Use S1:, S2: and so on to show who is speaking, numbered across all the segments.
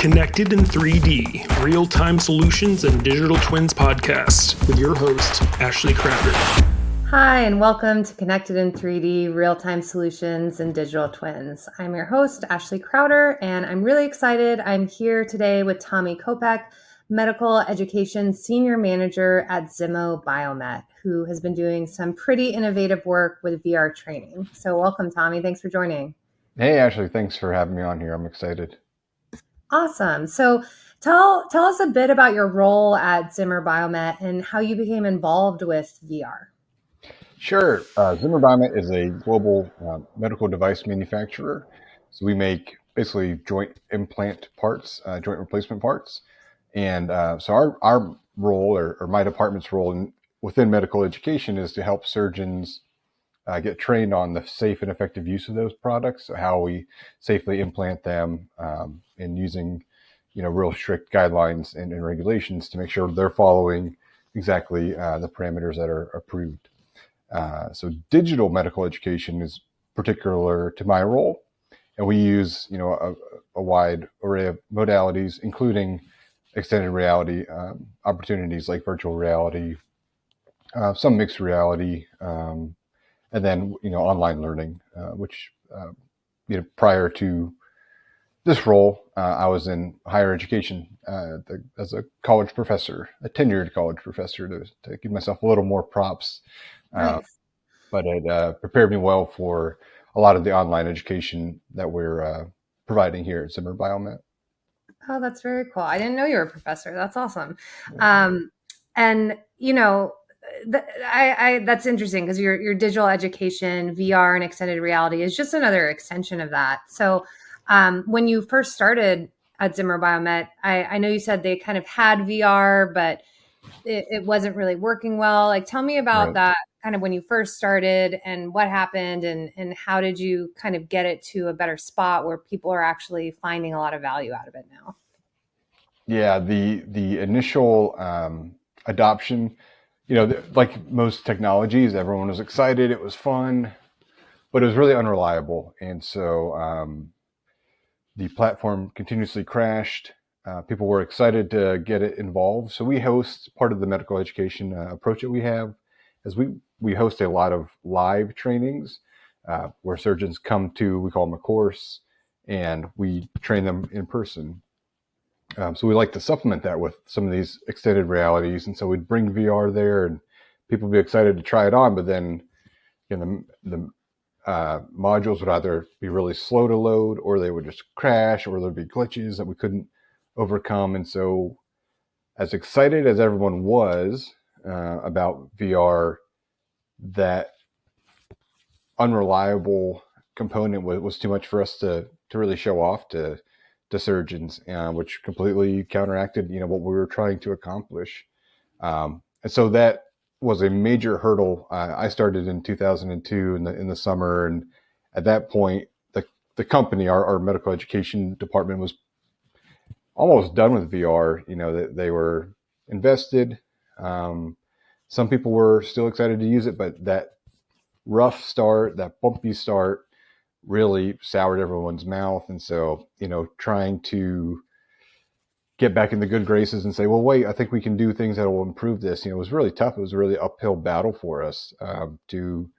S1: Connected in 3D, Real-Time Solutions and Digital Twins podcast with your host, Ashley Crowder.
S2: Hi, and welcome to Connected in 3D, Real-Time Solutions and Digital Twins. I'm your host, Ashley Crowder, and I'm really excited. I'm here today with Thomas Kopec, Medical Education Senior Manager at Zimmer Biomet, who has been doing some pretty innovative work with VR training. So welcome, Tommy. Thanks for joining.
S3: Hey, Ashley. Thanks for having me on here. I'm excited.
S2: Awesome. So tell us a bit about your role at Zimmer Biomet and how you became involved with VR.
S3: Sure. Zimmer Biomet is a global medical device manufacturer. So we make basically joint implant parts, joint replacement parts. And so our role or my department's role within medical education is to help surgeons get trained on the safe and effective use of those products, so how we safely implant them, and using, real strict guidelines and regulations to make sure they're following exactly the parameters that are approved. So digital medical education is particular to my role, and we use, a wide array of modalities, including extended reality opportunities like virtual reality, some mixed reality, and then, online learning, which, prior to this role, I was in higher education as a college professor, a tenured college professor, to give myself a little more props.
S2: Nice.
S3: But it prepared me well for a lot of the online education that we're providing here at Zimmer Biomet.
S2: Oh, that's very cool. I didn't know you were a professor. That's awesome. And that's interesting because your digital education, VR and extended reality is just another extension of that. So when you first started at Zimmer Biomet, I know you said they kind of had VR, but it wasn't really working well. Like, tell me about that kind of when you first started and what happened and how did you kind of get it to a better spot where people are actually finding a lot of value out of it now?
S3: Yeah, the initial adoption, like most technologies, everyone was excited. It was fun, but it was really unreliable. And so the platform continuously crashed. People were excited to get it involved. So we host part of the medical education approach that we have, as we host a lot of live trainings where surgeons come to, we call them a course, and we train them in person. So we like to supplement that with some of these extended realities. And so we'd bring VR there and people would be excited to try it on, but then the modules would either be really slow to load or they would just crash or there'd be glitches that we couldn't overcome. And so as excited as everyone was about VR, that unreliable component was too much for us to really show off to surgeons, which completely counteracted, what we were trying to accomplish. And so that was a major hurdle. I started in 2002 in the summer, and at that point, the company, our medical education department, was almost done with VR. That they were invested. Some people were still excited to use it, but that rough start, that bumpy start, really soured everyone's mouth. And so, trying to get back in the good graces and say, well, wait, I think we can do things that will improve this. It was really tough. It was a really uphill battle for us to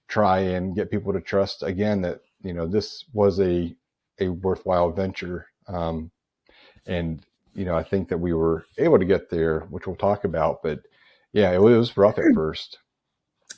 S3: try and get people to trust again that, this was a worthwhile venture. And, I think that we were able to get there, which we'll talk about. But yeah, it was rough at first.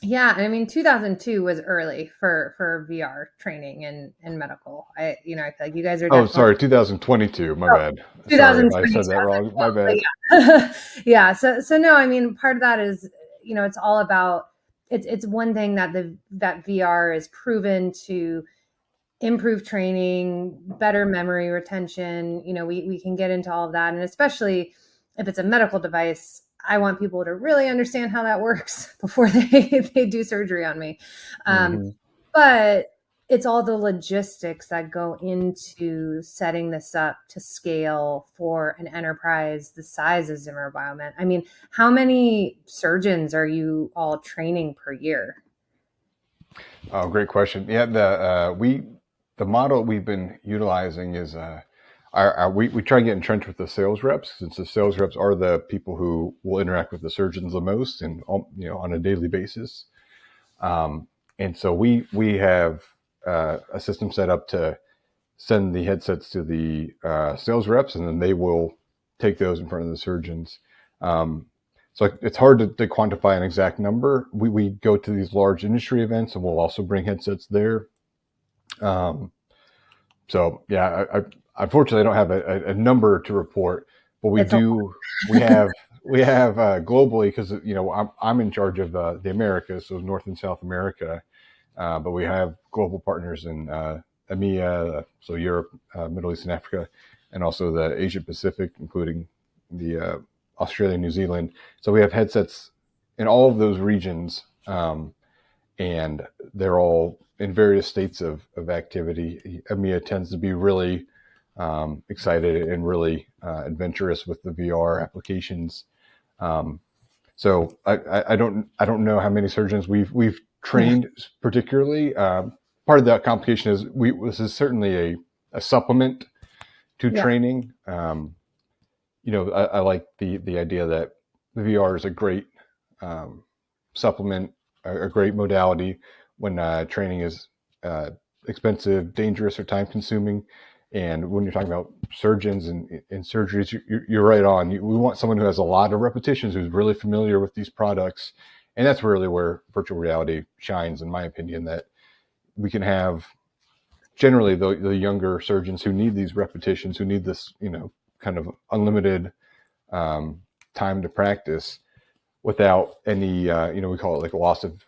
S2: Yeah, I mean, 2002 was early for VR training and medical. I feel like you guys are.
S3: Oh, sorry, 2022. My bad. Sorry if I said that wrong. My bad.
S2: Yeah. Yeah. So no, I mean, part of that is, it's all about. It's one thing that that VR is proven to improve training, better memory retention. We can get into all of that, and especially if it's a medical device. I want people to really understand how that works before they do surgery on me. But it's all the logistics that go into setting this up to scale for an enterprise the size of Zimmer Biomet. I mean, how many surgeons are you all training per year?
S3: Oh, great question. Yeah, the model we've been utilizing is we try and get entrenched with the sales reps, since the sales reps are the people who will interact with the surgeons the most and on a daily basis. And so we have a system set up to send the headsets to the sales reps, and then they will take those in front of the surgeons. So it's hard to quantify an exact number. We go to these large industry events, and we'll also bring headsets there. So yeah, I unfortunately don't have a number to report, but we have globally, because I'm in charge of the Americas, so North and South America, but we have global partners in EMEA, so Europe, Middle East, and Africa, and also the Asia Pacific, including the Australia, New Zealand. So we have headsets in all of those regions, and they're all in various states of activity. EMEA tends to be really excited and really adventurous with the VR applications. So I don't know how many surgeons we've trained particularly. Part of that complication is this is certainly a supplement to training. I like the idea that the VR is a great supplement, a great modality when training is expensive, dangerous, or time consuming. And when you're talking about surgeons and surgeries, you're right on. We want someone who has a lot of repetitions, who's really familiar with these products. And that's really where virtual reality shines, in my opinion, that we can have generally the younger surgeons who need these repetitions, who need this, kind of unlimited time to practice without any, we call it like a loss of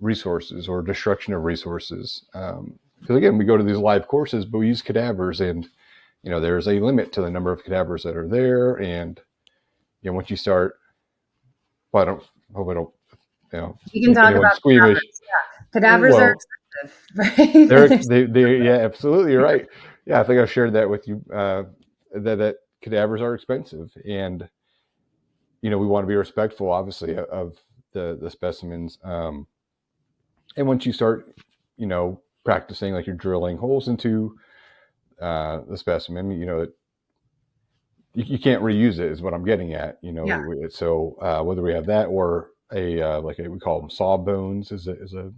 S3: resources or destruction of resources. Because again, we go to these live courses, but we use cadavers, and there's a limit to the number of cadavers that are there. And once you start, well, I hope I don't,
S2: you can talk about
S3: squeamish.
S2: Cadavers are expensive, right?
S3: Yeah, absolutely, you're right. Yeah, I think I've shared that with you. That cadavers are expensive, and we want to be respectful, obviously, of the specimens. And once you start, practicing, like you're drilling holes into the specimen, you can't reuse it, is what I'm getting at. So whether we have that or we call them saw bones is a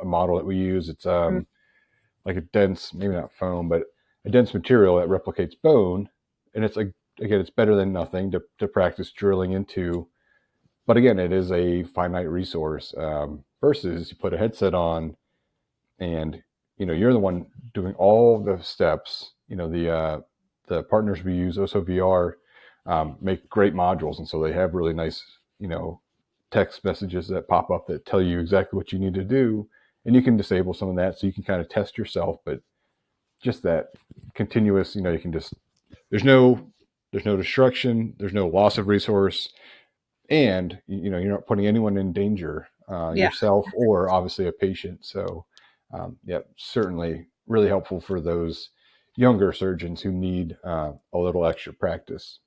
S3: model that we use. It's like a dense, maybe not foam, but a dense material that replicates bone, and it's it's better than nothing to practice drilling into. But again, it is a finite resource versus you put a headset on, and you're the one doing all the steps. The partners we use, OSO VR, make great modules, and so they have really nice text messages that pop up that tell you exactly what you need to do, and you can disable some of that so you can kind of test yourself. But just that continuous, you can just there's no destruction, there's no loss of resource, and you're not putting anyone in danger, yourself or obviously a patient. So certainly really helpful for those younger surgeons who need a little extra practice.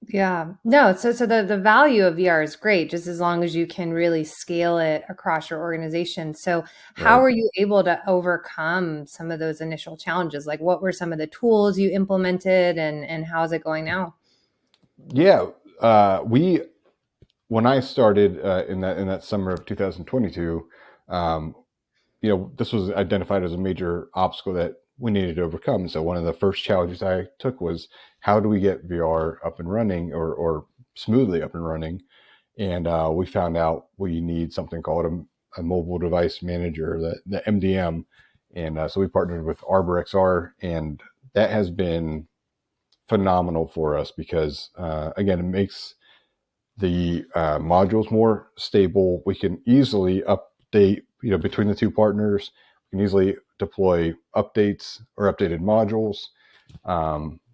S2: Yeah, no. So the value of VR is great, just as long as you can really scale it across your organization. So how were you able to overcome some of those initial challenges? Like, what were some of the tools you implemented, and how is it going now?
S3: Yeah, when I started in that summer of 2022, this was identified as a major obstacle that we needed to overcome. So one of the first challenges I took was, how do we get VR up and running or smoothly up and running? And we found out we need something called a mobile device manager, the MDM. And so we partnered with ArborXR, and that has been phenomenal for us because, again, it makes the modules more stable. We can easily update, between the two partners. We can easily deploy updates or updated modules.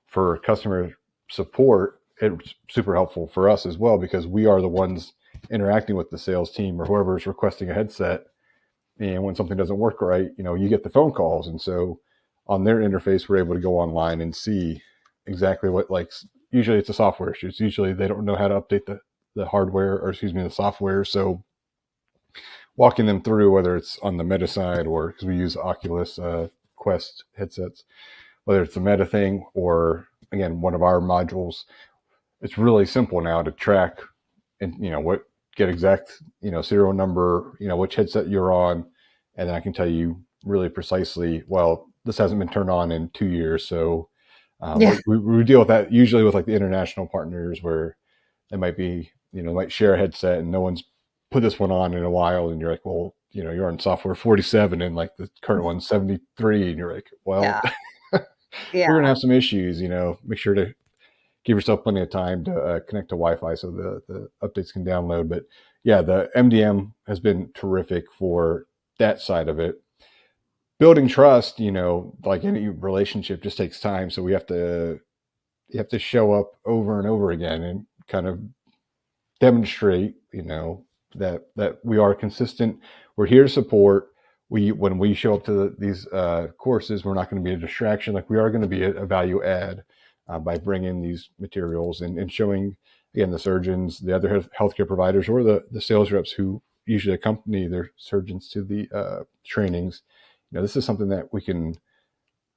S3: For customer support, it's super helpful for us as well, because we are the ones interacting with the sales team or whoever's requesting a headset. And when something doesn't work right, you get the phone calls. And so on their interface, we're able to go online and see exactly what, usually it's a software issue. It's usually they don't know how to update the hardware, or the software. So walking them through, whether it's on the Meta side or because we use Oculus Quest headsets, whether it's a meta thing or, again, one of our modules. It's really simple now to track and, get exact, serial number, which headset you're on. And then I can tell you really precisely, well, this hasn't been turned on in 2 years. So
S2: Yeah.
S3: we deal with that usually with like the international partners where they might be, might share a headset and no one's put this one on in a while. And you're like, well, you're on software 47 and like the current one's 73. And you're like, well,
S2: Yeah.
S3: we're going
S2: Yeah.
S3: to have some issues, make sure to give yourself plenty of time to connect to Wi-Fi so the updates can download. But yeah, the MDM has been terrific for that side of it. Building trust, like any relationship, just takes time. So you have to show up over and over again and kind of demonstrate, that we are consistent. We're here to support. When we show up to these courses, we're not going to be a distraction. Like we are going to be a value add by bringing these materials and showing, again, the surgeons, the other healthcare providers, or the sales reps who usually accompany their surgeons to the trainings. This is something that we can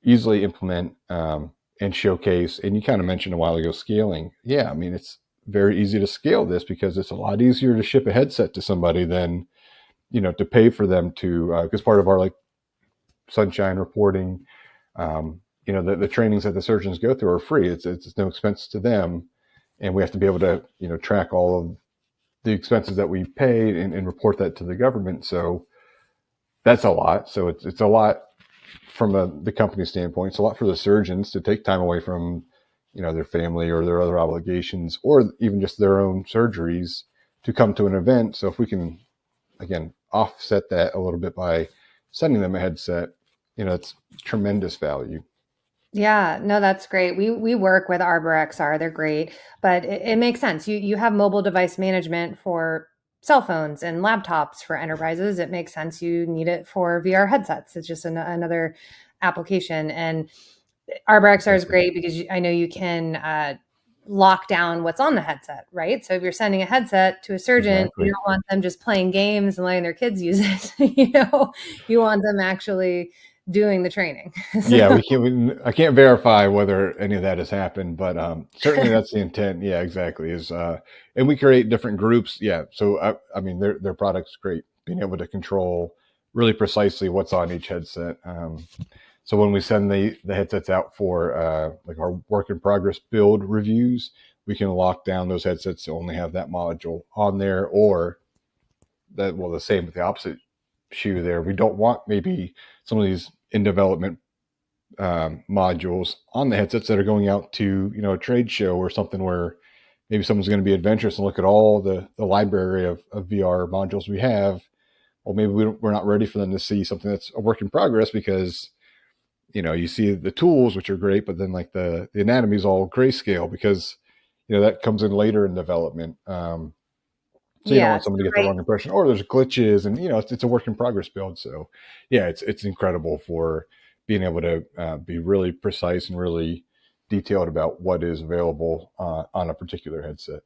S3: easily implement and showcase. And you kind of mentioned a while ago scaling. Yeah, I mean, it's very easy to scale this because it's a lot easier to ship a headset to somebody than, to pay for them to, because part of our like sunshine reporting, the trainings that the surgeons go through are free. It's no expense to them. And we have to be able to, track all of the expenses that we pay and report that to the government. So that's a lot. So it's a lot from the company standpoint. It's a lot for the surgeons to take time away from, their family or their other obligations, or even just their own surgeries to come to an event. So if we can, again, offset that a little bit by sending them a headset, it's tremendous value.
S2: Yeah, no, that's great. We work with ArborXR. They're great, but it makes sense. You have mobile device management for cell phones and laptops for enterprises. It makes sense. You need it for VR headsets. It's just another application. And ArborXR is great because I know you can lock down what's on the headset, right? So if you're sending a headset to a surgeon,
S3: Exactly.
S2: you don't want them just playing games and letting their kids use it. You want them actually doing the training. So,
S3: Yeah, I can't verify whether any of that has happened, but certainly that's the intent. Yeah, exactly. And we create different groups. Yeah, so I mean, their product's great, being able to control really precisely what's on each headset. So when we send the headsets out for like our work in progress build reviews, we can lock down those headsets to only have that module on there, or the same with the opposite shoe there. We don't want maybe some of these in development modules on the headsets that are going out to, a trade show or something where maybe someone's going to be adventurous and look at all the library of VR modules we have. Well, maybe we're not ready for them to see something that's a work in progress because, you see the tools, which are great, but then like the anatomy is all grayscale because, that comes in later in development. So you don't
S2: yeah,
S3: want somebody to get the wrong impression, or there's glitches, and it's a work in progress build. So yeah, it's incredible for being able to be really precise and really detailed about what is available on a particular headset.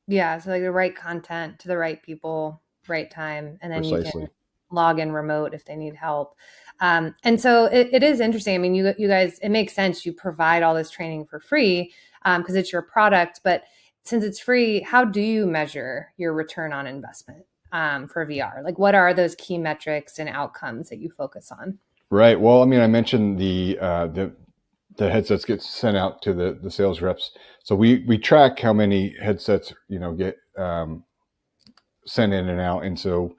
S2: yeah. So like the right content to the right people, right time, and then you can
S3: Precisely.
S2: log in remote if they need help. And so it is interesting. I mean, you guys, it makes sense. You provide all this training for free because it's your product. But since it's free, how do you measure your return on investment for VR? Like, what are those key metrics and outcomes that you focus on?
S3: Right. Well, I mean, I mentioned the headsets get sent out to the sales reps, so we track how many headsets get sent in and out, and so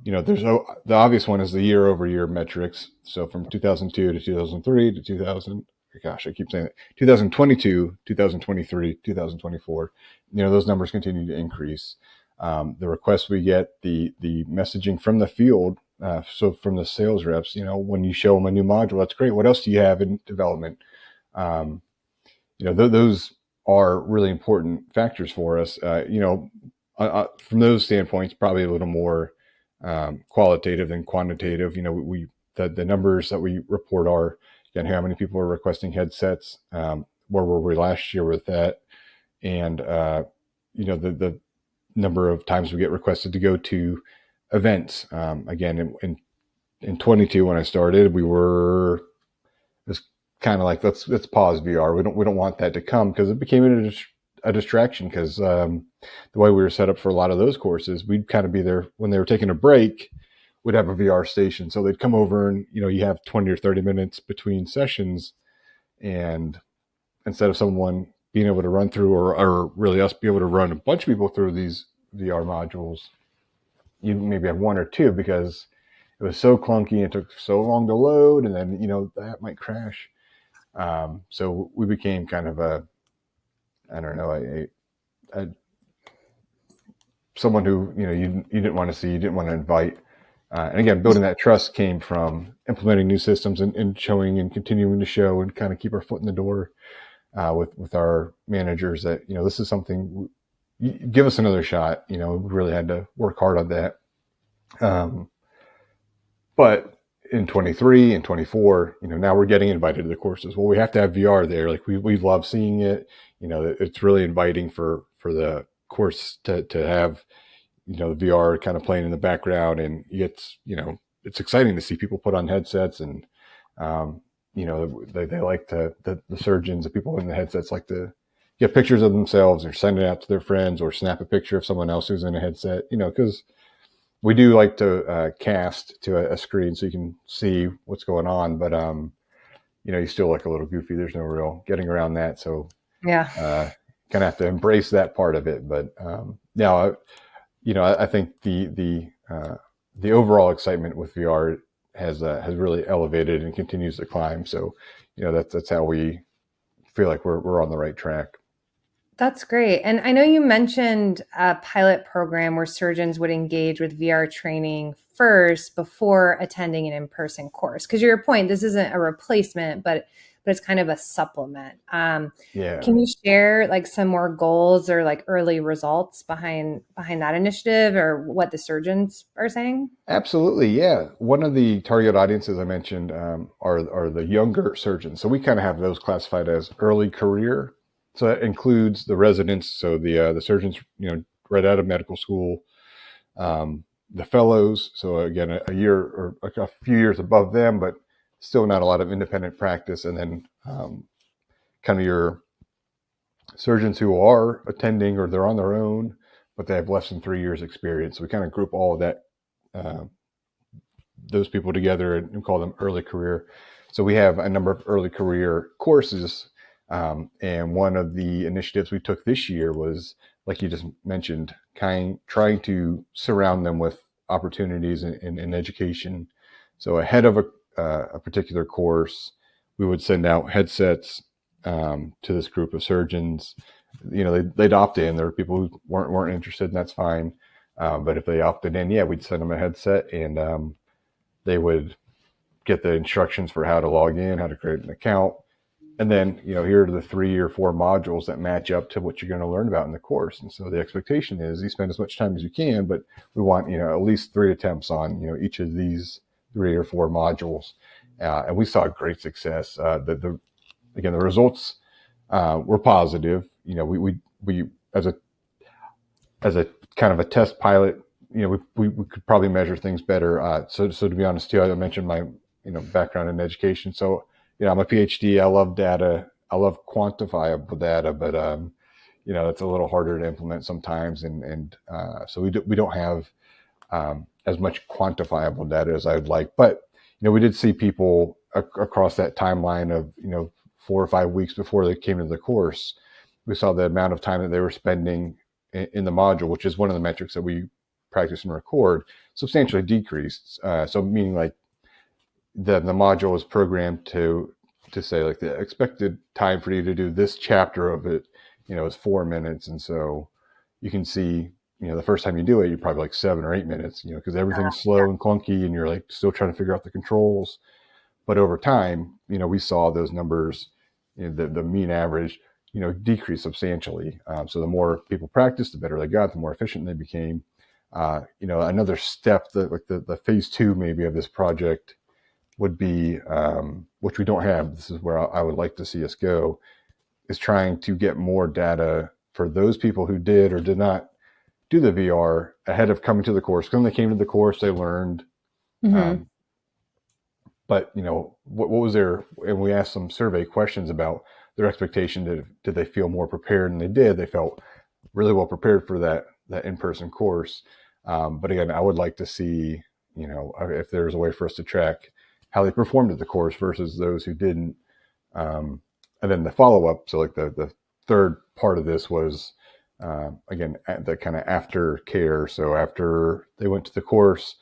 S3: there's the obvious one is the year over year metrics. So from 2002 to 2003 to 2000, gosh, I keep saying it, 2022, 2023, 2024, those numbers continue to increase. The requests we get, the messaging from the field, so from the sales reps, when you show them a new module, that's great. What else do you have in development? Um, those are really important factors for us. From those standpoints, probably a little more qualitative than quantitative. The numbers that we report are, again, how many people are requesting headsets, where were we last year with that, and the number of times we get requested to go to events. Again, in 22 when I started, we were kind of like, let's pause VR. We don't want that to come, because it became a distraction, because the way we were set up for a lot of those courses, we'd kind of be there when they were taking a break. We'd have a VR station, so they'd come over, and you have 20 or 30 minutes between sessions, and instead of someone being able to run through, or really us be able to run a bunch of people through these VR modules, you maybe have one or two, because it was so clunky and took so long to load, and then that might crash. So we became kind of I don't know, a someone who you didn't want to see, you didn't want to invite. And again, building that trust came from implementing new systems, and showing and continuing to show and kind of keep our foot in the door with our managers that this is something. Give us another shot. We really had to work hard on that. But in 23 and 24, now we're getting invited to the courses. Well, we have to have VR there. Like we love seeing it. It's really inviting for the course to have, the VR kind of playing in the background, and it's exciting to see people put on headsets, and they like the surgeons, the people in the headsets like to get pictures of themselves, or send it out to their friends, or snap a picture of someone else who's in a headset, because we do like to cast to a screen so you can see what's going on, but you still look a little goofy. There's no real getting around that. So
S2: Yeah.
S3: Kind of have to embrace that part of it. But now, I think the overall excitement with VR has really elevated and continues to climb. So that's how we feel like we're on the right track.
S2: That's great. And I know you mentioned a pilot program where surgeons would engage with VR training first before attending an in-person course. Because your point, this isn't a replacement, but it's kind of a supplement.
S3: Yeah.
S2: Can you share like some more goals or like early results behind that initiative, or what the surgeons are saying?
S3: Absolutely, yeah. One of the target audiences I mentioned are the younger surgeons. So we kind of have those classified as early career. So that includes the residents, so the surgeons, right out of medical school, the fellows. So again, a year or a few years above them, but still not a lot of independent practice. And then kind of your surgeons who are attending, or they're on their own, but they have less than 3 years experience. So we kind of group all of that, those people together, and call them early career. So we have a number of early career courses. And one of the initiatives we took this year was, like you just mentioned, trying to surround them with opportunities in education. So ahead of a particular course, we would send out headsets to this group of surgeons. They'd opt in. There were people who weren't interested, and that's fine. But if they opted in, we'd send them a headset, and they would get the instructions for how to log in, how to create an account. And then, here are the 3 or 4 modules that match up to what you're going to learn about in the course. And so the expectation is you spend as much time as you can, but we want, at least 3 attempts on, each of these 3 or 4 modules. And we saw great success. The results were positive. We as a kind of a test pilot, we could probably measure things better. So to be honest too, I mentioned my, background in education. So, I'm a PhD. I love data. I love quantifiable data, but it's a little harder to implement sometimes, and so we don't have as much quantifiable data as I would like. But we did see people across that timeline of 4 or 5 weeks before they came to the course. We saw the amount of time that they were spending in the module, which is one of the metrics that we practice and record, substantially decreased. So meaning like the module is programmed to say like the expected time for you to do this chapter of it, is 4 minutes. And so you can see, the first time you do it, you're probably like 7 or 8 minutes, because everything's slow and clunky, and you're like still trying to figure out the controls. But over time, we saw those numbers, the mean average, decrease substantially. So the more people practiced, the better they got, the more efficient they became. Another step that like the phase 2 maybe of this project would be, which we don't have, this is where I would like to see us go, is trying to get more data for those people who did or did not do the VR ahead of coming to the course. When they came to the course, they learned, But what was their? And we asked some survey questions about their expectation. Did they feel more prepared? And they did. They felt really well prepared for that in-person course. But again, I would like to see, if there's a way for us to track how they performed at the course versus those who didn't. And then the follow-up. So like the third part of this was, again, the kind of after care. So after they went to the course,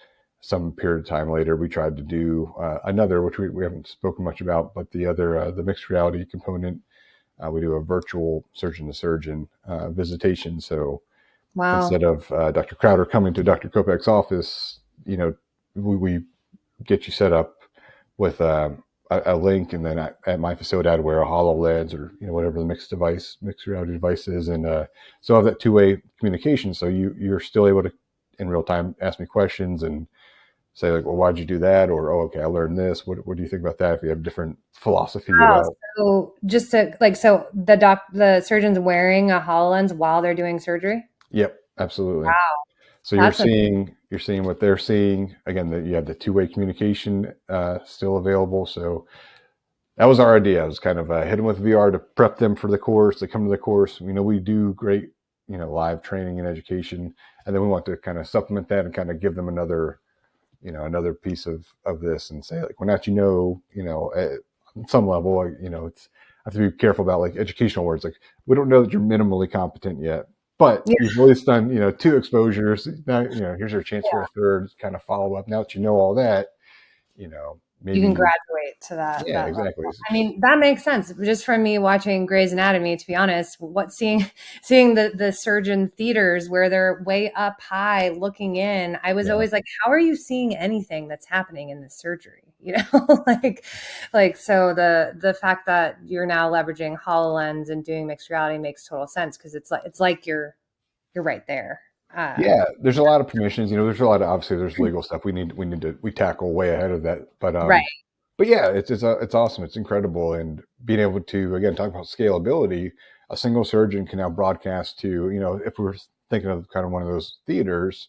S3: some period of time later, we tried to do another, which we haven't spoken much about, but the other, the mixed reality component. We do a virtual surgeon to surgeon visitation. So
S2: Wow.
S3: instead of Dr. Crowder coming to Dr. Kopec's office, we get you set up with a link, and then at my facility, I'd wear a HoloLens or whatever the mixed reality device is, and so have that two-way communication. So you're still able to in real time ask me questions and say like, well, why'd you do that? Or, oh, okay, I learned this. What do you think about that? If you have different philosophy
S2: Wow.
S3: about.
S2: So just to so the surgeon's wearing a HoloLens while they're doing surgery.
S3: Yep, absolutely.
S2: Wow.
S3: So you're seeing what they're seeing. Again, that you have the two-way communication still available. So that was our idea. It was kind of hit them with VR to prep them for the course. They come to the course. We do great, live training and education, and then we want to kind of supplement that and kind of give them another piece of this and say like, well, now at some level, it's I have to be careful about like educational words. Like, we don't know that you're minimally competent yet, but
S2: Yeah.
S3: you've at least done, 2 exposures. Now, here's your chance for a third kind of follow up. Now that you know all that,
S2: You can
S3: maybe.
S2: graduate to that.
S3: Yeah, exactly.
S2: Level. I mean, that makes sense. Just from me watching Grey's Anatomy, to be honest, seeing the surgeon theaters where they're way up high looking in, I was always like, how are you seeing anything that's happening in this surgery? So the fact that you're now leveraging HoloLens and doing mixed reality makes total sense, because it's like you're right there.
S3: Yeah, there's a lot of permissions. There's a lot of, obviously there's legal stuff we tackle way ahead of that.
S2: Right.
S3: But yeah, it's awesome. It's incredible, and being able to again talk about scalability. A single surgeon can now broadcast to if we're thinking of kind of one of those theaters,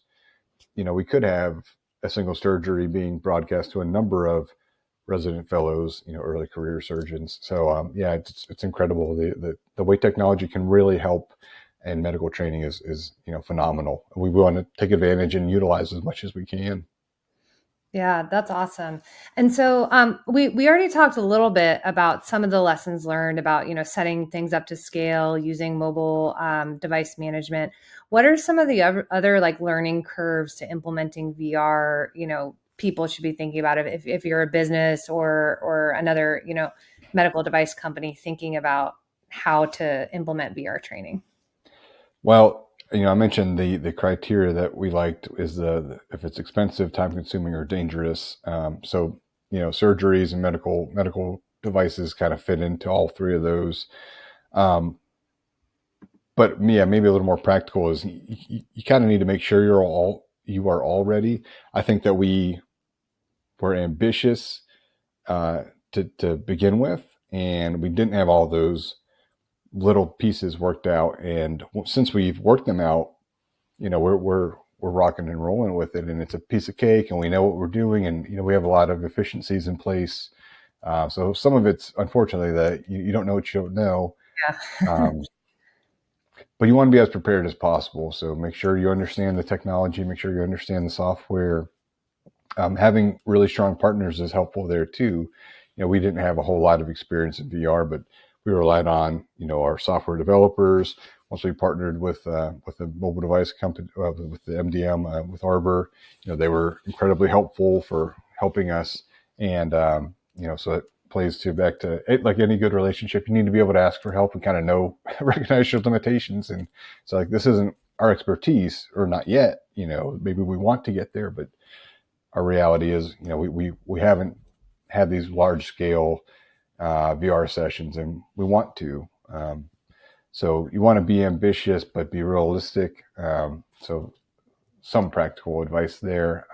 S3: we could have a single surgery being broadcast to a number of resident fellows, early career surgeons. So yeah, it's incredible. The way technology can really help, and medical training is phenomenal. We want to take advantage and utilize as much as we can.
S2: Yeah, that's awesome. And so we already talked a little bit about some of the lessons learned about, setting things up to scale using mobile device management. What are some of the other like learning curves to implementing VR, people should be thinking about it if you're a business or another, medical device company thinking about how to implement VR training?
S3: Well, I mentioned the criteria that we liked is if it's expensive, time consuming, or dangerous. So surgeries and medical devices kind of fit into all three of those. But yeah, maybe a little more practical is you kind of need to make sure you are all ready. I think that we were ambitious to begin with, and we didn't have all those little pieces worked out. And since we've worked them out, we're rocking and rolling with it, and it's a piece of cake, and we know what we're doing, and we have a lot of efficiencies in place. So some of it's unfortunately that you don't know what you don't know.
S2: Yeah.
S3: But you want to be as prepared as possible. So make sure you understand the technology, make sure you understand the software. Having really strong partners is helpful there too. We didn't have a whole lot of experience in VR, but we relied on our software developers. Once we partnered with the mobile device company, with the MDM, with Arbor, they were incredibly helpful for helping us. And so it plays back to it, like any good relationship, you need to be able to ask for help and kind of recognize your limitations. And so like, this isn't our expertise, or not yet. Maybe we want to get there, but our reality is, we haven't had these large scale VR sessions, and we want to. So you want to be ambitious, but be realistic. So some practical advice there.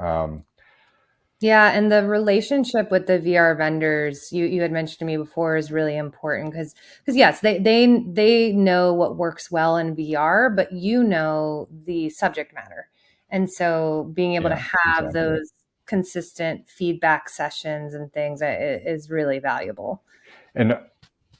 S2: Yeah, and the relationship with the VR vendors you had mentioned to me before is really important, because yes, they know what works well in VR, but the subject matter. And so being able to have
S3: Exactly.
S2: consistent feedback sessions and things is really valuable.
S3: And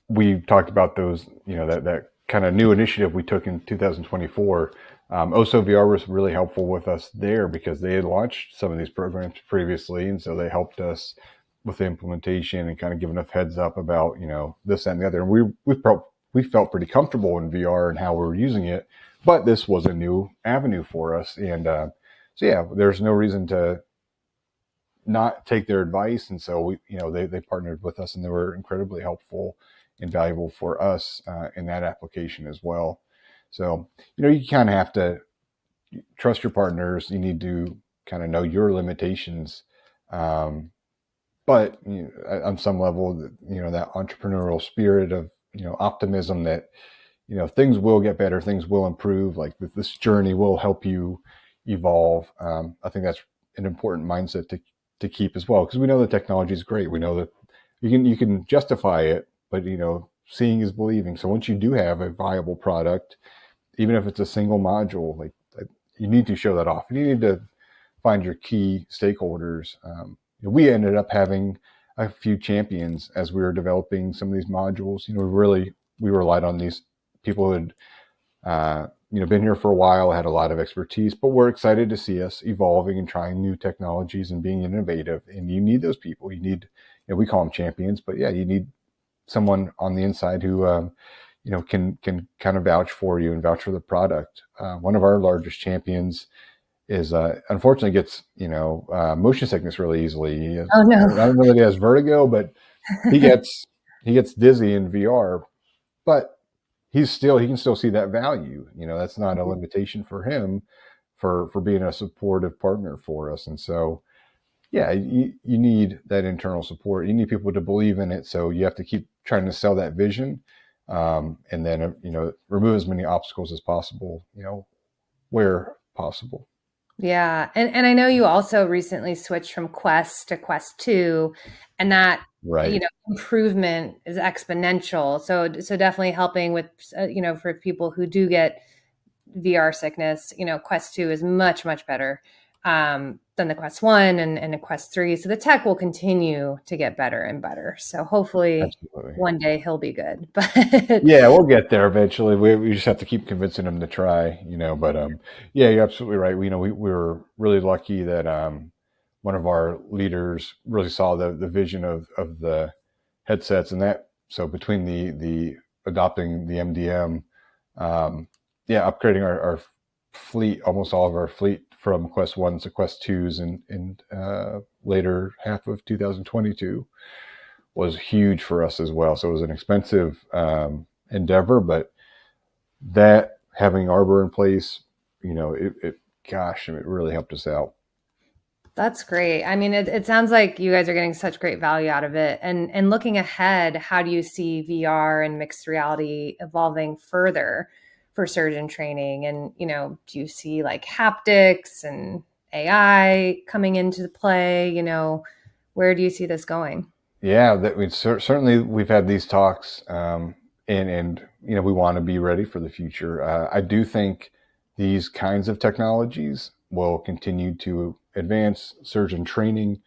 S3: we talked about those, that kind of new initiative we took in 2024. OSO VR was really helpful with us there because they had launched some of these programs previously. And so they helped us with the implementation and kind of giving us heads up about, this, that, and the other. And we felt pretty comfortable in VR and how we were using it, but this was a new avenue for us. And so, yeah, there's no reason to not take their advice. And so they partnered with us and they were incredibly helpful and valuable for us in that application as well. So, you kind of have to trust your partners. You need to kind of know your limitations. But on some level, that entrepreneurial spirit of, optimism that, things will get better, things will improve, like this journey will help you evolve. I think that's an important mindset to keep as well, because we know the technology is great. We know that you can justify it, but seeing is believing. So once you do have a viable product, even if it's a single module, like you need to show that off. You need to find your key stakeholders. We ended up having a few champions as we were developing some of these modules. We relied on these people who had been here for a while, had a lot of expertise, but we're excited to see us evolving and trying new technologies and being innovative. And you need those people. You need, we call them champions, but yeah, you need someone on the inside who, can kind of vouch for you and vouch for the product. One of our largest champions is unfortunately gets motion sickness really easily.
S2: Oh no!
S3: I don't know that he has vertigo, but he gets dizzy in VR. But he can still see that value. That's not a limitation for him for being a supportive partner for us. And so, yeah, you need that internal support. You need people to believe in it. So you have to keep trying to sell that vision, and then remove as many obstacles as possible. Where possible.
S2: Yeah. And I know you also recently switched from Quest to Quest 2, and that,
S3: right,
S2: improvement is exponential. So definitely helping with, for people who do get VR sickness, Quest 2 is much, much better than the Quest 1 and the Quest 3. So the tech will continue to get better and better. So hopefully
S3: absolutely,
S2: one day he'll be good. But
S3: yeah, we'll get there eventually. We just have to keep convincing him to try, but yeah, you're absolutely right. We were really lucky that one of our leaders really saw the vision of the headsets, and that, so between the adopting the MDM, upgrading our fleet, almost all of our fleet from Quest 1s to Quest 2s in later half of 2022 was huge for us as well. So it was an expensive endeavor, but that having Arbor in place, it really helped us out.
S2: that's great. I mean, it sounds like you guys are getting such great value out of it. And looking ahead, how do you see VR and mixed reality evolving further for surgeon training? And, do you see like haptics and AI coming into play? Where do you see this going?
S3: Yeah, that certainly we've had these talks, and we want to be ready for the future. I do think these kinds of technologies will continue to advance surgeon training.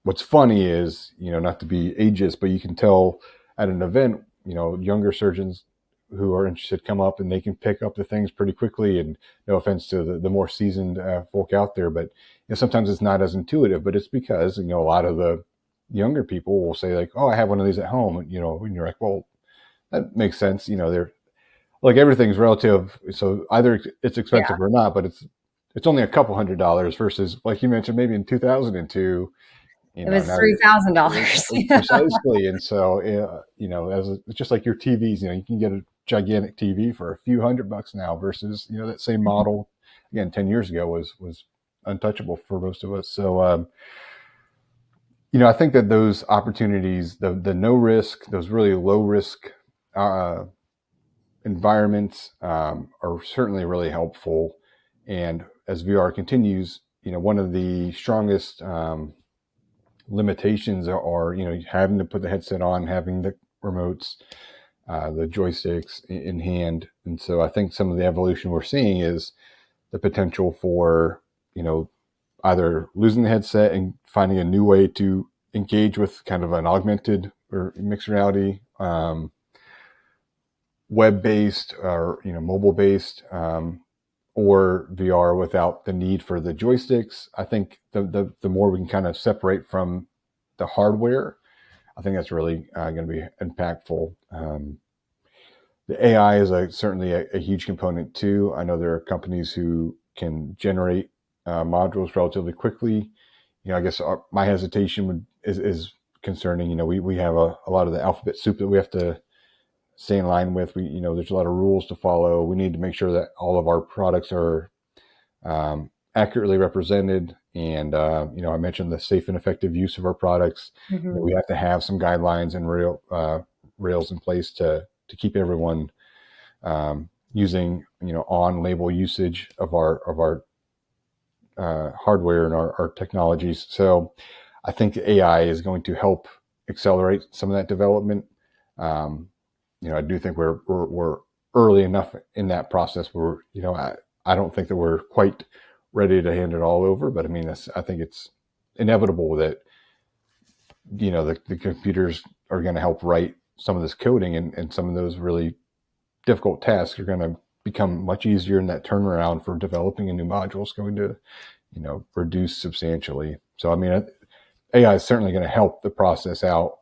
S3: What's funny is, not to be ageist, but you can tell at an event, younger surgeons who are interested come up and they can pick up the things pretty quickly. And no offense to the more seasoned folk out there, but sometimes it's not as intuitive. But it's because a lot of the younger people will say like, "Oh, I have one of these at home," and you're like, "Well, that makes sense." They're like, everything's relative, so either it's expensive or not, but it's only a couple $100 versus, like you mentioned, maybe in 2002,
S2: It was $3,000.
S3: precisely. And so, it's just like your TVs. You can get a gigantic TV for a few $100 now versus that same model again 10 years ago was untouchable for most of us. So. I think that those opportunities, the no risk, those really low risk environments are certainly really helpful. And as VR continues, one of the strongest limitations are, having to put the headset on, having the remotes, the joysticks in hand. And so I think some of the evolution we're seeing is the potential for, either losing the headset and finding a new way to engage with kind of an augmented or mixed reality, web-based or mobile-based, or VR without the need for the joysticks. I think the more we can kind of separate from the hardware, I think that's really going to be impactful. The AI is certainly a huge component too. I know there are companies who can generate modules relatively quickly. I guess my hesitation is concerning. We have a lot of the alphabet soup that we have to stay in line with. There's a lot of rules to follow. We need to make sure that all of our products are accurately represented. And, I mentioned the safe and effective use of our products.
S2: Mm-hmm.
S3: We have to have some guidelines and rails in place to keep everyone using, on-label usage of our hardware and our technologies. So I think AI is going to help accelerate some of that development. I do think we're early enough in that process where, I don't think that we're quite ready to hand it all over, but I think it's inevitable that, the computers are going to help write some of this coding, and some of those really difficult tasks are going to become much easier, and that turnaround for developing a new module is going to, reduce substantially. So, AI is certainly going to help the process out.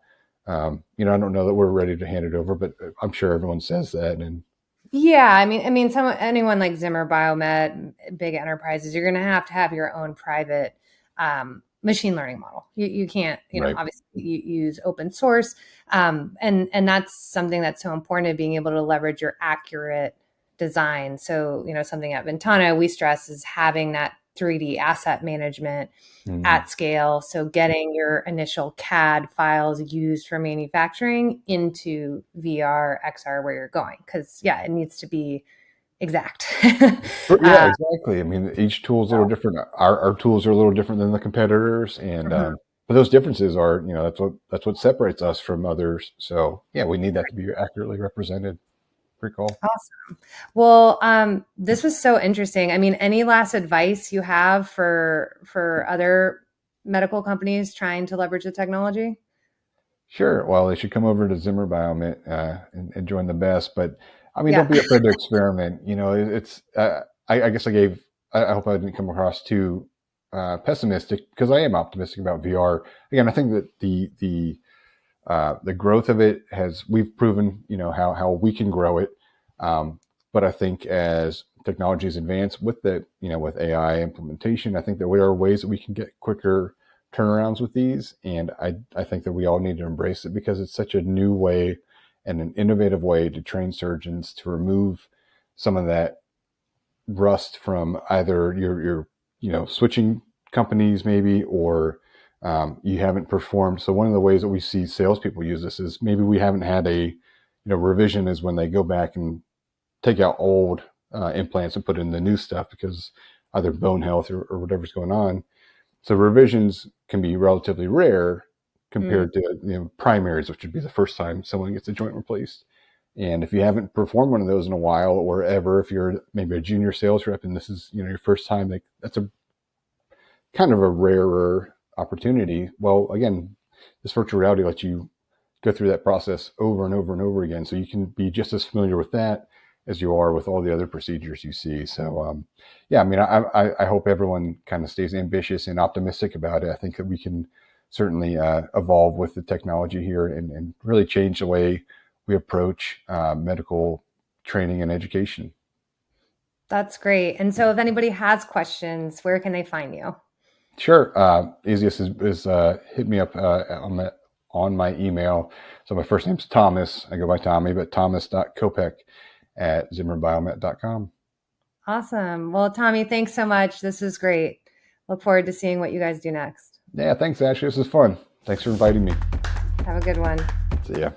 S3: I don't know that we're ready to hand it over, but I'm sure everyone says that. And
S2: yeah, anyone like Zimmer Biomet, big enterprises, you're going to have your own private machine learning model. You can't,
S3: right.
S2: Obviously you use open source. And that's something that's so important, to being able to leverage your accurate design. So, something at Ventana we stress is having that 3D asset management at scale. So getting your initial CAD files used for manufacturing into VR, XR, where you're going. Because, it needs to be exact.
S3: Yeah, exactly. Each tool is a little different. Our tools are a little different than the competitors. And but those differences are, that's what separates us from others. So, we need that to be accurately represented. Pretty cool.
S2: Awesome. Well, this was so interesting. Any last advice you have for other medical companies trying to leverage the technology?
S3: Sure. Well, they should come over to Zimmer Biomet and join the best. But don't be afraid to experiment. It's. I guess I hope I didn't come across too pessimistic, because I am optimistic about VR. Again, I think that the growth of it we've proven, how we can grow it. But I think as technologies advance with with AI implementation, I think that there are ways that we can get quicker turnarounds with these. And I think that we all need to embrace it, because it's such a new way and an innovative way to train surgeons to remove some of that rust from either your switching companies maybe, or you haven't performed. So one of the ways that we see salespeople use this is maybe we haven't had a revision, is when they go back and take out old implants and put in the new stuff, because either bone health or whatever's going on. So revisions can be relatively rare compared to primaries, which would be the first time someone gets a joint replaced. And if you haven't performed one of those in a while, or ever, if you're maybe a junior sales rep and this is your first time, that's a kind of a rarer opportunity. Well, again, this virtual reality lets you go through that process over and over and over again, so you can be just as familiar with that as you are with all the other procedures you see. So, I hope everyone kind of stays ambitious and optimistic about it. I think that we can certainly evolve with the technology here and really change the way we approach medical training and education.
S2: That's great. And so if anybody has questions, where can they find you?
S3: Sure. Easiest is hit me up on my email. So my first name's Thomas. I go by Tommy, but thomas.kopec@zimmerbiomet.com.
S2: Awesome. Well, Tommy, thanks so much. This is great. Look forward to seeing what you guys do next.
S3: Yeah, thanks, Ashley. This is fun. Thanks for inviting me.
S2: Have a good one.
S3: See ya.